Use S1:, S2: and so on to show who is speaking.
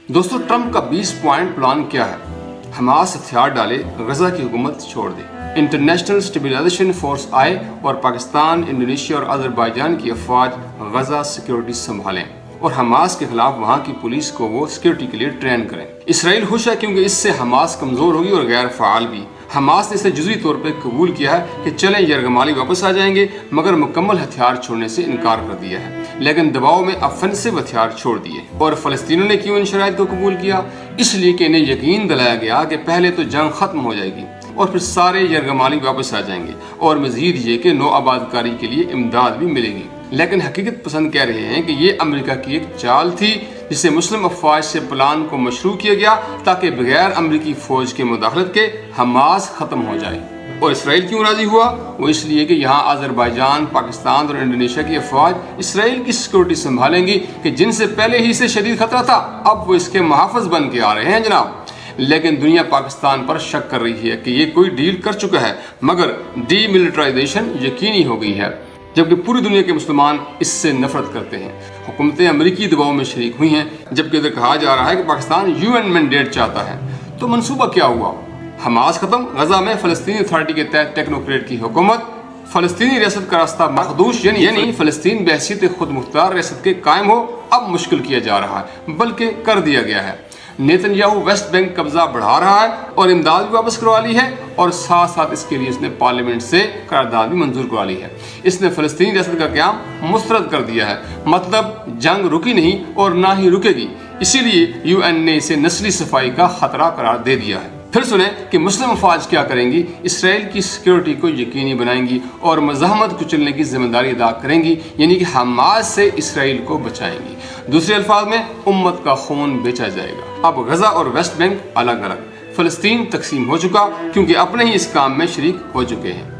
S1: दोस्तों, ट्रंप का 20 point plan क्या है? हमास हथियार डाले, गजा की हुकूमत छोड़ दे, इंटरनेशनल स्टेबलाइजेशन फोर्स आए और पाकिस्तान, इंडोनेशिया और अजरबैजान की अफवाज गजा सिक्योरिटी संभालें और हमास के खिलाफ वहां की पुलिस को वो सिक्योरिटी के लिए ट्रेन करें। इसराइल खुश है क्योंकि इससे हमास कमजोर होगी और गैर फाल भी। हमास ने इसे जुज़वी तौर पर कबूल किया है कि चलें यरगमाली वापस आ जाएंगे, मगर मुकम्मल हथियार छोड़ने से इनकार कर दिया है, लेकिन दबाव में ऑफेंसिव हथियार छोड़ दिए। और फलस्तीनियों ने क्यों इन शराइत को कबूल किया? इसलिए कि इन्हें यकीन दिलाया गया कि पहले तो जंग खत्म हो जाएगी और फिर सारे यरगमाली वापस आ जाएंगे, और मजीद ये कि नौ आबादकारी के लिए इमदाद भी मिलेगी। लेकिन हकीकत पसंद कह रहे हैं कि ये अमेरिका की एक चाल थी जिसे मुस्लिम अफवाज से प्लान को मशरू किया गया ताकि बगैर अमेरिकी फौज के मुदाखलत के हमास खत्म हो जाए। और इसराइल क्यों राजी हुआ? वो इसलिए कि यहाँ अजरबैजान, पाकिस्तान और इंडोनेशिया की अफवाज इसराइल की सिक्योरिटी संभालेंगी कि जिनसे पहले ही से शदीद खतरा था, अब वो इसके मुहाफ़िज़ बन के आ रहे हैं जनाब। लेकिन दुनिया पाकिस्तान पर शक कर रही है कि ये कोई डील कर चुका है, मगर डीमिलिटराइजेशन यकीनी हो गई है, जबकि पूरी दुनिया के मुसलमान इससे नफरत करते हैं। हुकूमतें अमेरिकी दबाव में शरीक हुई हैं, जबकि इधर कहा जा रहा है कि पाकिस्तान यूएन मैंडेट चाहता है। तो मंसूबा क्या हुआ? हमास खत्म, गजा में फ़लस्तीनी अथॉरिटी के तहत टेक्नोक्रेट की हुकूमत, फ़लस्तीनी रियासत का रास्ता मखदूश यानी फ़लस्तीन बहसीत खुद मुख्तार रियासत के कायम हो अब मुश्किल किया जा रहा है, बल्कि कर दिया गया है। नेतन्याहू वेस्ट बैंक कब्जा बढ़ा रहा है और इमदाद भी वापस करवा ली है, और साथ साथ इसके लिए इसने पार्लियामेंट से करारदाद भी मंजूर करवा ली है। इसने फ़लस्तीनी रियासत का क़याम मुस्तरद कर दिया है, मतलब जंग रुकी नहीं और ना ही रुकेगी। इसीलिए यूएन ने इसे नस्ली सफाई का खतरा करार दे दिया है। फिर सुने कि मुस्लिम अफवाज क्या करेंगी। इसराइल की सिक्योरिटी को यकीनी बनाएंगी और मज़ाहमत कुचलने की जिम्मेदारी अदा करेंगी, यानी कि हमास से इसराइल को बचाएंगी। दूसरे अल्फाज में, उम्मत का खून बेचा जाएगा। अब गजा और वेस्ट बैंक अलग अलग, फ़लस्तीन तकसीम हो चुका क्योंकि अपने ही इस काम में शरीक हो चुके हैं।